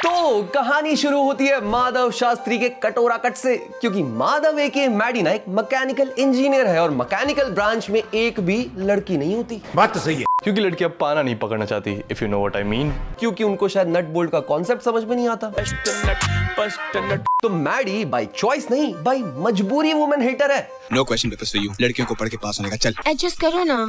तो कहानी शुरू होती है माधव शास्त्री के कटोरा कट से, क्योंकि माधव एके मैडी ना एक मैकेनिकल इंजीनियर है और मैकेनिकल ब्रांच में एक भी लड़की नहीं होती। बात तो सही है, क्योंकि लड़कियां पाना नहीं पकड़ना चाहती, if you know what I mean. क्योंकि उनको शायद नट बोल्ट का कॉन्सेप्ट समझ में नहीं आता। तो मैडी बाय चॉइस नहीं, बाय मजबूरी वुमेन हेटर है। No question papers for you, लड़कियों को पढ़ के पास होने का। चल एडजस्ट करो ना।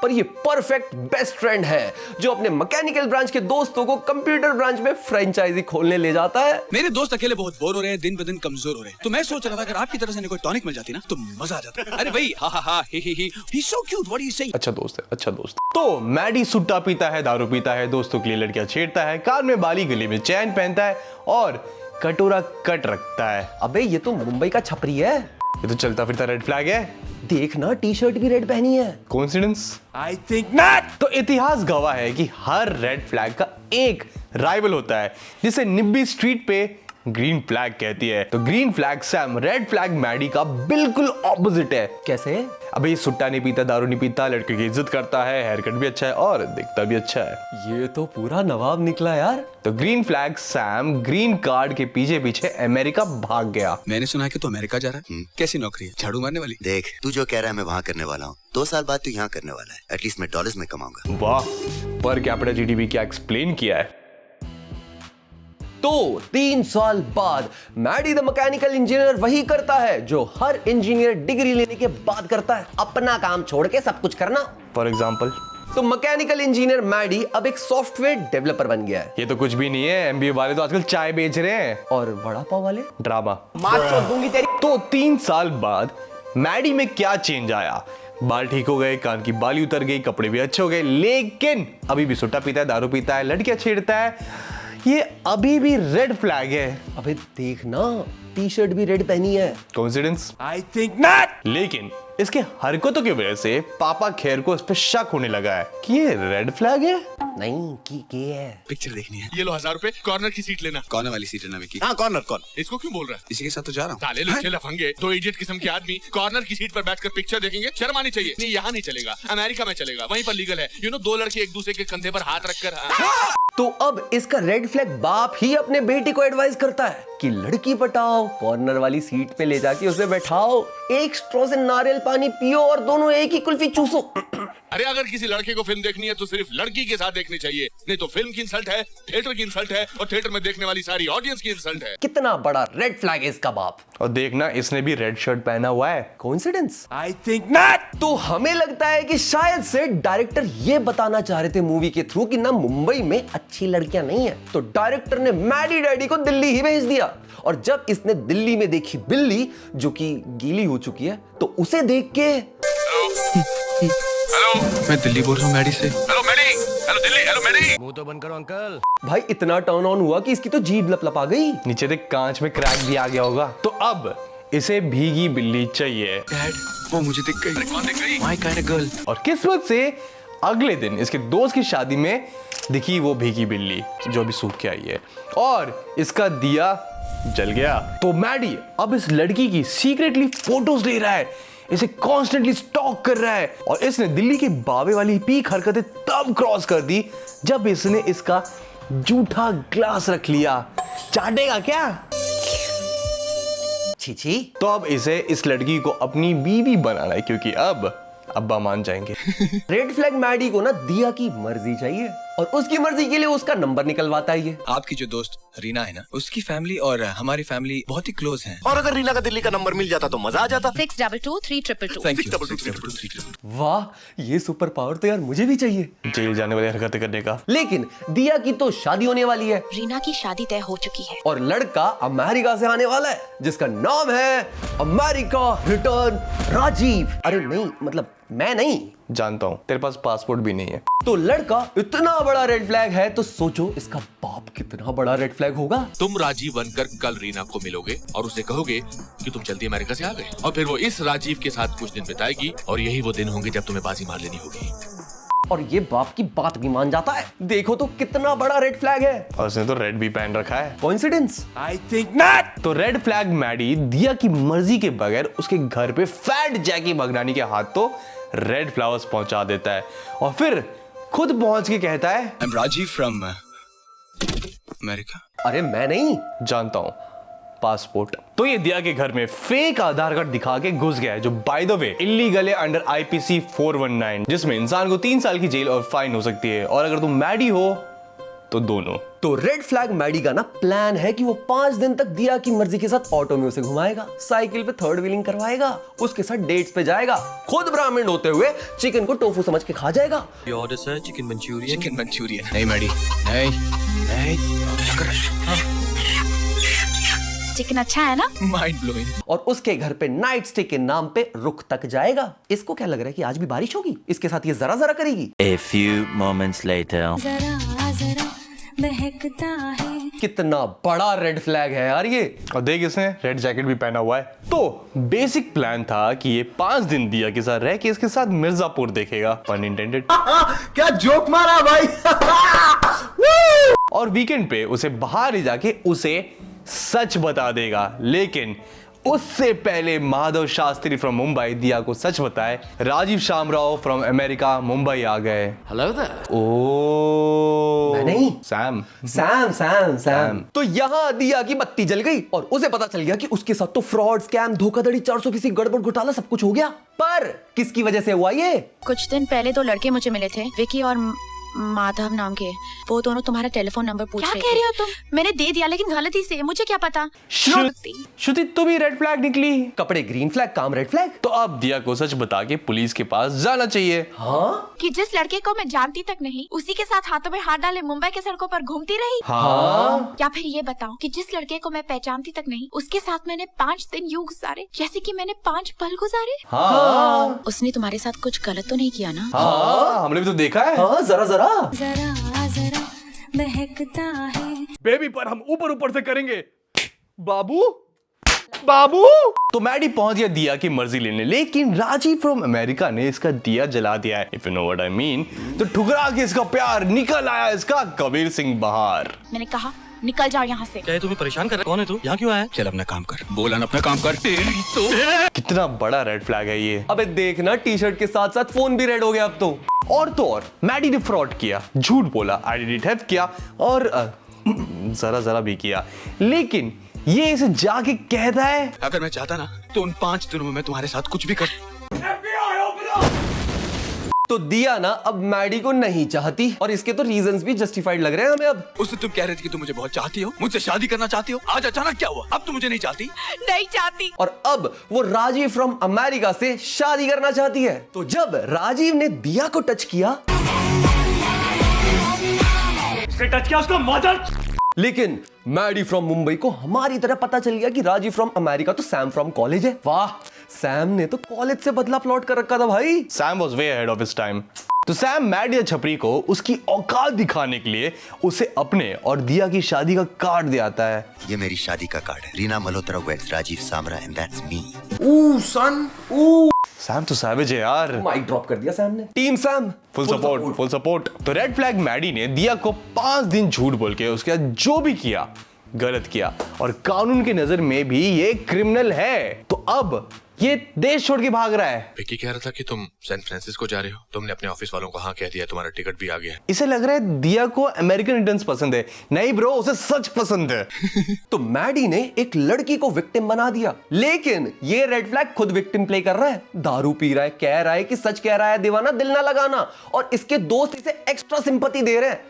पर ये परफेक्ट बेस्ट फ्रेंड है जो अपने मैकेनिकल ब्रांच के दोस्तों को कंप्यूटर ब्रांच में फ्रेंचाइजी खोलने ले जाता है। मेरे दोस्त अकेले बहुत बोर हो रहे हैं, दिन ब दिन कमजोर हो रहे हैं, तो मैं सोच रहा था अगर आपकी तरह से कोई टॉनिक मिल जाती ना तो मजा आ जाता। अरे भाई हा हा हा ही he's so cute, what are you saying? अच्छा दोस्त है, अच्छा दोस्त। तो मैडी सुट्टा पीता है, दारू पीता है, दोस्तों के लिए लड़कियां छेड़ता है, कान में बाली, गले में चैन पहनता है और कटोरा कट रखता है। अबे ये तो मुंबई का छपरी है। ये तो चलता फिरता रेड फ्लैग है। देखना टी शर्ट भी रेड पहनी है। कोइंसिडेंस? I think not. तो इतिहास गवाह है कि हर रेड फ्लैग का एक राइवल होता है जिसे निब्बी स्ट्रीट पे ग्रीन फ्लैग कहती है। तो green flag Sam red flag Maddy का बिल्कुल ऑपोजिट है। कैसे? अबे ये सुट्टा नहीं पीता, दारू नहीं पीता, लड़के की इज्जत करता है, हेयर कट भी अच्छा है और दिखता भी अच्छा है। ये तो पूरा नवाब निकला यार। तो green flag Sam green card के पीछे पीछे अमेरिका भाग गया। मैंने सुना है कि तू अमेरिका जा रहा है। कैसी नौकरी है? झाड़ू मारने वाली? देख, तू जो कह रहा है मैं वहाँ करने वाला हूँ। 2 साल बाद तू यहाँ करने वाला है। एटलीस्ट मैं डॉलर्स में कमाऊंगा। वाह, पर कैपिटा जीडीपी क्या एक्सप्लेन किया है। तो 3 साल बाद मैडी द मैकेनिकल इंजीनियर वही करता है जो हर इंजीनियर डिग्री लेने के बाद करता है, अपना काम छोड़ के सब कुछ करना। For example? तो मैकेनिकल इंजीनियर मैडी अब एक सॉफ्टवेयर डेवलपर बन गया है। ये तो कुछ भी नहीं है, एमबीए वाले तो आजकल चाय बेच रहे हैं। और वड़ा पाव वाले ड्रामा। मार चोद दूंगी तेरी। तो 3 साल बाद मैडी में क्या चेंज आया? बाल ठीक हो गए, कान की बाली उतर गई, कपड़े भी अच्छे हो गए, लेकिन अभी भी सुट्टा पीता है, दारू पीता है, लड़कियां छेड़ता है। ये अभी भी रेड फ्लैग है। अबे देखना, टी शर्ट भी रेड पहनी है। कोइंसिडेंस? I think not. लेकिन इसके हरकतों की वजह से पापा खेर को इस पे शक होने लगा है कि ये रेड फ्लैग है। नहीं की है। पिक्चर देखनी है। ये लो 1000 रुपए, कॉर्नर की सीट लेना। कॉर्नर वाली सीट लेना विकी। हाँ कॉर्नर कौन? इसको क्यों बोल रहा है? इसी के साथ तो जा रहा हूँ। ताले लुच्चे लफंगे, 2 इडियट किस्म के आदमी कॉर्नर की सीट पर बैठकर पिक्चर देखेंगे, शर्म आनी चाहिए। नहीं यहाँ नहीं चलेगा, अमेरिका में चलेगा, वहीं पर लीगल है। यू नो 2 लड़के एक दूसरे के कंधे पर हाथ रखकर। तो अब इसका रेड फ्लैग बाप ही अपने बेटे को एडवाइस करता है कि लड़की पटाओ, कॉर्नर वाली सीट पे ले जाके उसे बैठाओ, एक स्ट्रॉ से नारियल पानी पियो और दोनों एक ही कुल्फी चूसो। अरे अगर किसी लड़के को फिल्म देखनी है तो सिर्फ लड़की के साथ देखनी चाहिए, नहीं तो फिल्म की इंसल्ट है, थिएटर की इंसल्ट है और थिएटर में देखने वाली सारी ऑडियंस की इंसल्ट है। कितना बड़ा रेड फ्लैग है इसका बाप। और देखना, इसने भी रेड शर्ट पहना हुआ है। कोइंसिडेंस? I think not. तो हमें लगता है कि शायद से डायरेक्टर ये बताना चाह रहे थे मूवी के थ्रू कि ना मुंबई में अच्छी लड़कियां नहीं है, तो डायरेक्टर ने मैडी डैडी को दिल्ली ही भेज दिया। और जब इसने दिल्ली में देखी बिल्ली जो कि गीली हो चुकी है, तो उसे देख के हेलो, मैं दिल्ली बोल रहा हूँ मैडी से। Hello Maddie, hello Delhi, hello Maddie. मुंह तो बंद करो अंकल। भाई इतना टर्न ऑन हुआ कि इसकी तो जीभ लपलपा गई। नीचे देख, कांच में क्रैक भी आ गया होगा। तो अब इसे भीगी बिल्ली चाहिए। डैड, वो मुझे दिख गई। कौन दिख गई? My kind of girl. और किस्मत से अगले दिन इसके दोस्त की शादी में दिखी वो भीगी बिल्ली जो अभी सूख के आई है और इसका दिया जल गया। तो मैडी अब इस लड़की की सीक्रेटली फोटोज ले रहा है, इसे कॉन्स्टेंटली स्टॉक कर रहा है और इसने दिल्ली की बाबे वाली पीक हरकतें तब क्रॉस कर दी जब इसने इसका जूठा ग्लास रख लिया। चाटेगा क्या? छी। तो अब इसे इस लड़की को अपनी बीवी बनाना है क्योंकि अब अब्बा मान जाएंगे। रेड फ्लैग मैडी को ना दिया की मर्जी चाहिए और उसकी मर्जी के लिए उसका नंबर निकलवाता है ये। आपकी जो दोस्त रीना है ना, उसकी फैमिली और हमारी फैमिली बहुत ही क्लोज हैं। और अगर रीना का दिल्ली का नंबर मिल जाता तो मजा आ जाता। 622-322. Thank you. वाह, ये सुपर पावर तो यार मुझे भी चाहिए। जेल जाने वाली हरकतें करने का। लेकिन दिया की तो शादी होने वाली है रीना की शादी तय हो चुकी है और लड़का अमेरिका से आने वाला है जिसका नाम है अमेरिका रिटर्न राजीव। अरे नहीं, मतलब मैं नहीं जानता हूं, तेरे पास पासपोर्ट भी नहीं है। तो लड़का इतना बड़ा रेड फ्लैग है तो सोचो इसका बाप कितना बड़ा रेड फ्लैग होगा। तुम राजीव बनकर कल रीना को मिलोगे और उसे कहोगे कि तुम जल्दी अमेरिका से आ गए, और फिर वो इस राजीव के साथ कुछ दिन बिताएगी और यही वो दिन होंगे जब तुम्हें बाजी मार लेनी होगी। और ये बाप की बात भी मान जाता है। देखो तो कितना बड़ा रेड फ्लैग है और उसने तो रेड भी पहन रखा है। कोइंसिडेंस? I think not. तो रेड फ्लैग मैडी दिया की मर्जी के बगैर उसके घर पे फैट जैकी भगनानी के हाथ तो रेड फ्लावर्स पहुंचा देता है और फिर खुद पहुंच के कहता है I am Rajiv from America. अरे मैं नहीं, जानता हूं, पासपोर्ट। तो ये दिया के घर में फेक आधार कार्ड दिखा के घुस गया है, जो बाय द वे इलीगल है अंडर IPC 419, जिसमें इंसान को 3 साल की जेल और फाइन हो सकती है, और अगर तुम मैडी हो तो दोनों। तो रेड फ्लैग मैडी का ना प्लान है कि वो 5 दिन तक दिया की मर्जी के साथ ऑटो में उसे घुमाएगा, साइकिल पे थर्ड व्हीलिंग करवाएगा, उसके साथ डेट्स पे जाएगा, खुद ब्राह्मण होते हुए चिकन को टोफू समझ के खा जाएगा। Order sir, chicken Manchurian. नहीं मैडी, नहीं नहीं, क्या कर रहा है? चिकन अच्छा है ना? Mind blowing. और उसके घर पे नाइट स्टे के नाम पे रुख तक जाएगा। इसको क्या लग रहा है कि आज भी बारिश होगी? इसके साथ ये जरा जरा करेगी। A few moments later. जरा जरा महकता है। कितना बड़ा रेड फ्लैग है यार ये। और देख, इसने रेड जैकेट भी पहना हुआ है। तो बेसिक प्लान था कि ये 5 दिन दिया के साथ रह के इसके साथ मिर्जापुर देखेगा, पन इंटेंडेड। क्या जोक मारा भाई। और वीकेंड पे उसे बाहर ले जाके उसे सच बता देगा, लेकिन उससे पहले माधव शास्त्री फ्रॉम मुंबई दिया को सच बताए। राजीव शामराव फ्रॉम अमेरिका मुंबई आ गए। Hello there. ओ मैं नहीं, सैम। तो यहाँ दिया की बत्ती जल गई और उसे पता चल गया कि उसके साथ तो फ्रॉड, स्कैम, धोखाधड़ी, 400 गड़बड़ घोटाला सब कुछ हो गया। पर किसकी वजह से हुआ ये? कुछ दिन पहले 2 लड़के मुझे मिले थे, विकी और माधव नाम के। वो दोनों तुम्हारा टेलीफोन नंबर पूछ रहे थे। क्या कह रही हो तुम? मैंने दे दिया, लेकिन गलती से, मुझे क्या पता। श्रुति, तू भी रेड फ्लैग निकली। कपड़े ग्रीन फ्लैग, काम रेड फ्लैग। तो अब दिया को सच बता के पुलिस के पास जाना चाहिए। हाँ? कि जिस लड़के को मैं जानती तक नहीं, उसी के साथ हाथों में हाथ डाले मुंबई के सड़कों पर घूमती रही। हाँ? या फिर ये बताओ कि जिस लड़के को मैं पहचानती तक नहीं, उसके साथ मैंने 5 दिन यूं गुजारे जैसे कि मैंने 5 पल गुजारे। हाँ। उसने तुम्हारे साथ कुछ गलत तो नहीं किया ना? हाँ, हमने भी तो देखा है। हाँ, जरा जरा जरा महकता है। बेबी पर हम ऊपर से करेंगे। बाबू। तो मैडी पहुंच गया दिया की मर्जी लेने, लेकिन राजीव फ्रॉम अमेरिका ने इसका दिया जला दिया है, if you know what I mean. तो ठुकरा के इसका प्यार निकल आया इसका कबीर सिंह बाहर। मैंने कहा निकल जाओ यहाँ से। क्या तुम्हें परेशान कर रहा है? कौन है तू? यहाँ क्यों आया? चल अपना काम कर। बोला ना अपना काम कर। तेरी तो कितना बड़ा रेड फ्लैग है ये। अबे देखना, टी शर्ट के साथ साथ फोन भी रेड हो गया अब तो। और तो और मैडी ने फ्रॉड किया, झूठ बोला, आइडेंटिटी थेफ्ट किया और जरा भी किया, लेकिन ये इसे जाके कहता है अगर मैं चाहता ना तो उन 5 दिनों में मैं तुम्हारे साथ कुछ भी कर। तो दिया ना अब मैडी को नहीं चाहती, और इसके तो रीजंस भी जस्टिफाइड लग रहे हैं हमें अब। उससे तुम कह रहे थे कि तुम मुझे बहुत चाहती हो, मुझसे शादी करना चाहती हो। आज अचानक क्या हुआ? अब तुम मुझे नहीं चाहती? नहीं चाहती। और अब वो राजीव फ्रॉम अमेरिका से शादी करना चाहती है। तो जब राजीव ने दिया को टच किया, उसको मदर। लेकिन मैडी फ्रॉम मुंबई को हमारी तरह पता चल गया कि राजीव फ्रॉम अमेरिका तो सैम फ्रॉम कॉलेज है। वाह, सैम ने तो कॉलेज से बदला प्लॉट कर रखा था भाई। Sam was way ahead of his time. तो सैम मैडी छपरी को उसकी औकात दिखाने के लिए उसे अपने और दिया की शादी का कार्ड दे आता है। ये मेरी शादी का कार्ड है। Reena Malhotra weds Rajiv Samra and that's me. Sam तो सैवेज है यार। माइक ड्रॉप कर दिया सैम ने। Team Sam full support. तो रेड फ्लैग मैडी ने दिया को 5 दिन झूठ बोल के उसके साथ जो भी किया गलत किया, और कानून की नजर में भी ये क्रिमिनल है। तो अब ये देश छोड़ के भाग रहा है। विकी कह रहा था कि तुम सैन फ्रांसिस्को जा रहे हो। तुमने अपने ऑफिस वालों को हाँ कह दिया, तुम्हारा टिकट भी आ गया। इसे लग रहा है दिया को अमेरिकन रिटर्न्स पसंद है। नहीं ब्रो, उसे सच पसंद है। तो मैडी ने एक लड़की को विक्टिम बना दिया, लेकिन ये रेड फ्लैग खुद विक्टिम प्ले कर रहा है। दारू पी रहा है, कह रहा है कि सच कह रहा है, दीवाना दिल ना लगाना, और इसके दोस्त इसे एक्स्ट्रा सिंपैथी दे रहे हैं।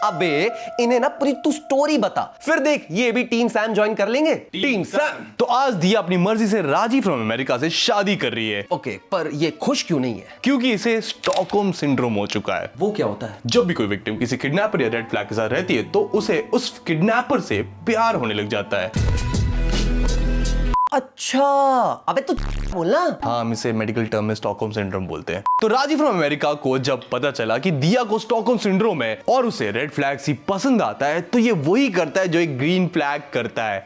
अबे इन्हें ना पूरी तू स्टोरी बता, फिर देख ये भी टीम सैम ज्वाइन कर लेंगे। Team Sam. तो आज दिया अपनी मर्जी से राजीव फ्रॉम अमेरिका से शादी कर रही है। ओके, पर ये खुश क्यों नहीं है? क्योंकि इसे स्टॉकहोम सिंड्रोम हो चुका है। वो क्या होता है? जब भी कोई विक्टिम किसी किडनैपर या रेड फ्लैग के साथ रहती है तो उसे उस किडनैपर से प्यार होने लग जाता है। अच्छा, अबे तू बोलना। हाँ, हम इसे मेडिकल टर्म में स्टॉकहोम सिंड्रोम बोलते हैं। तो राजीव फ्रॉम अमेरिका को जब पता चला कि दिया को स्टॉकहोम सिंड्रोम है और उसे रेड फ्लैग सी पसंद आता है, तो ये वही करता है जो एक ग्रीन फ्लैग करता है।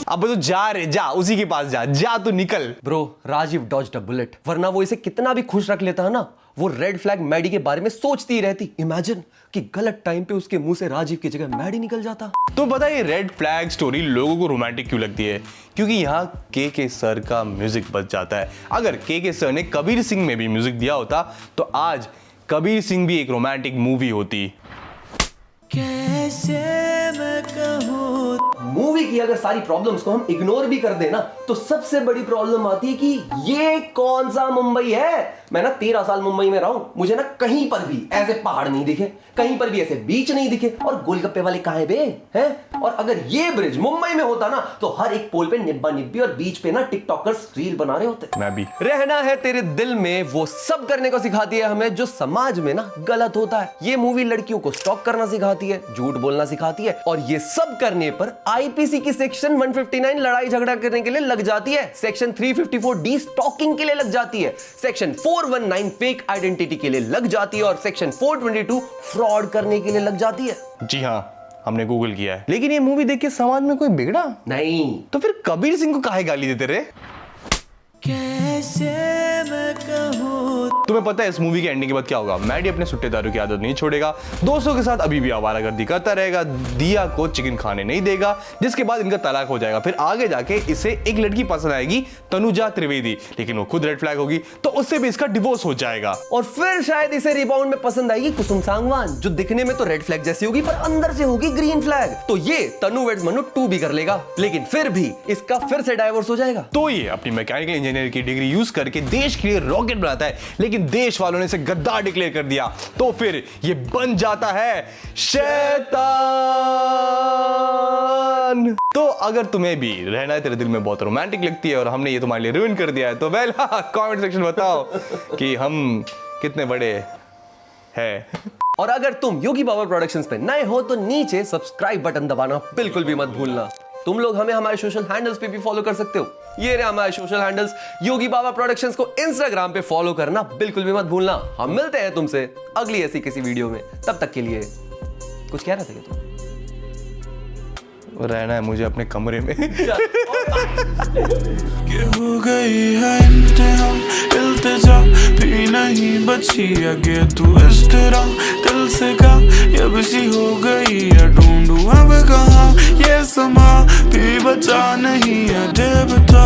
अब तो जा उसी के पास जा तू निकल। ब्रो, राजीव डॉज्ड अ बुलेट, वरना वो इसे कितना भी खुश रख लेता है ना, वो रेड फ्लैग मैडी के बारे में सोचती ही रहती। इमेजिन कि गलत टाइम पे उसके मुंह से राजीव की जगह मैडी निकल जाता। तो बताइए रेड फ्लैग स्टोरी लोगों को रोमांटिक क्यों लगती है? क्योंकि यहाँ के सर का म्यूजिक बच जाता है। अगर के सर ने कबीर सिंह में भी म्यूजिक दिया होता तो आज कबीर सिंह भी एक रोमांटिक मूवी होती। मूवी की अगर सारी प्रॉब्लम्स को हम इग्नोर भी कर देना तो सबसे बड़ी प्रॉब्लम आती है कि ये कौन सा मुंबई है। मैं ना 13 साल मुंबई में रहा हूं, मुझे ना कहीं पर भी ऐसे पहाड़ नहीं दिखे, कहीं पर भी ऐसे बीच नहीं दिखे, और गोलगप्पे वाले कहां बे हैं। और अगर ये ब्रिज मुंबई में होता ना तो हर एक पोल पे निब्बा निब्बी और बीच पे ना टिकटॉकर्स रील बना रहे होते। मैं भी। रहना है तेरे दिल में वो सब करने को सिखाती है हमें जो समाज में ना गलत होता है। ये मूवी लड़कियों को स्टॉक करना सिखाती है, झूठ बोलना सिखाती है, और ये सब करने पर आईपीसी की सेक्शन 159 लड़ाई झगड़ा करने के लिए लग जाती है, सेक्शन 354D स्टॉकिंग के लिए लग जाती है, सेक्शन 419 फेक आइडेंटिटी के लिए लग जाती है, और सेक्शन 422 फ्रॉड करने के लिए लग जाती है। जी हाँ, हमने गूगल किया है। लेकिन ये मूवी देख के समाज में कोई बिगड़ा नहीं। तो फिर कबीर सिंह को काहे गाली देते रहे? तुम्हें पता है इस मूवी के एंडिंग के बाद क्या होगा? मैडी अपने सुट्टे दारू की आदत नहीं छोड़ेगा, दोस्तों के साथ अभी भी आवारागर्दी करता रहेगा, दिया को चिकन खाने नहीं देगा, जिसके बाद इनका तलाक हो जाएगा। फिर आगे जाके इसे एक लड़की पसंद आएगी, तनुजा त्रिवेदी, लेकिन वो खुद रेड फ्लैग होगी तो उससे भी इसका डिवोर्स हो जाएगा। और फिर शायद इसे रिबाउंड में पसंद आएगी कुसुम सांगवान, जो दिखने में तो रेड फ्लैग जैसी होगी पर अंदर से होगी ग्रीन फ्लैग। तो ये तनु वेड्स मनु 2 भी कर लेगा, लेकिन फिर भी इसका फिर से डाइवोर्स हो जाएगा। तो ये अपनी मैकेनिकल इंजीनियर की डिग्री यूज करके देश के लिए रॉकेट बनाता है, लेकिन देश वालों ने इसे गद्दार डिक्लेयर कर दिया, तो फिर ये बन जाता है शैतान। तो अगर तुम्हें भी रहना है तेरे दिल में बहुत रोमांटिक लगती है और हमने ये तुम्हारे लिए रुइन कर दिया है, तो वेल कमेंट सेक्शन बताओ कि हम कितने बड़े हैं। और अगर तुम योगी बाबा प्रोडक्शंस पे नए हो तो नीचे सब्सक्राइब बटन दबाना बिल्कुल भी मत भूलना। तुम लोग हमें हमारे सोशल हैंडल्स पे भी फॉलो कर सकते हो, ये रहे हमारे सोशल हैंडल्स। योगी बाबा प्रोडक्शंस को इंस्टाग्राम पे फॉलो करना बिल्कुल भी मत भूलना। हम मिलते हैं तुमसे अगली ऐसी किसी वीडियो में, तब तक के लिए कुछ कह रहे थे तुम? रहना है मुझे अपने कमरे में। हो गई है इंतहा, इल्तिजा भी नहीं बची आगे तू इस तरह दिल से का ये बसी हो गई है, ढूंढूं अब कहाँ ये समा भी बचा नहीं है, दे बता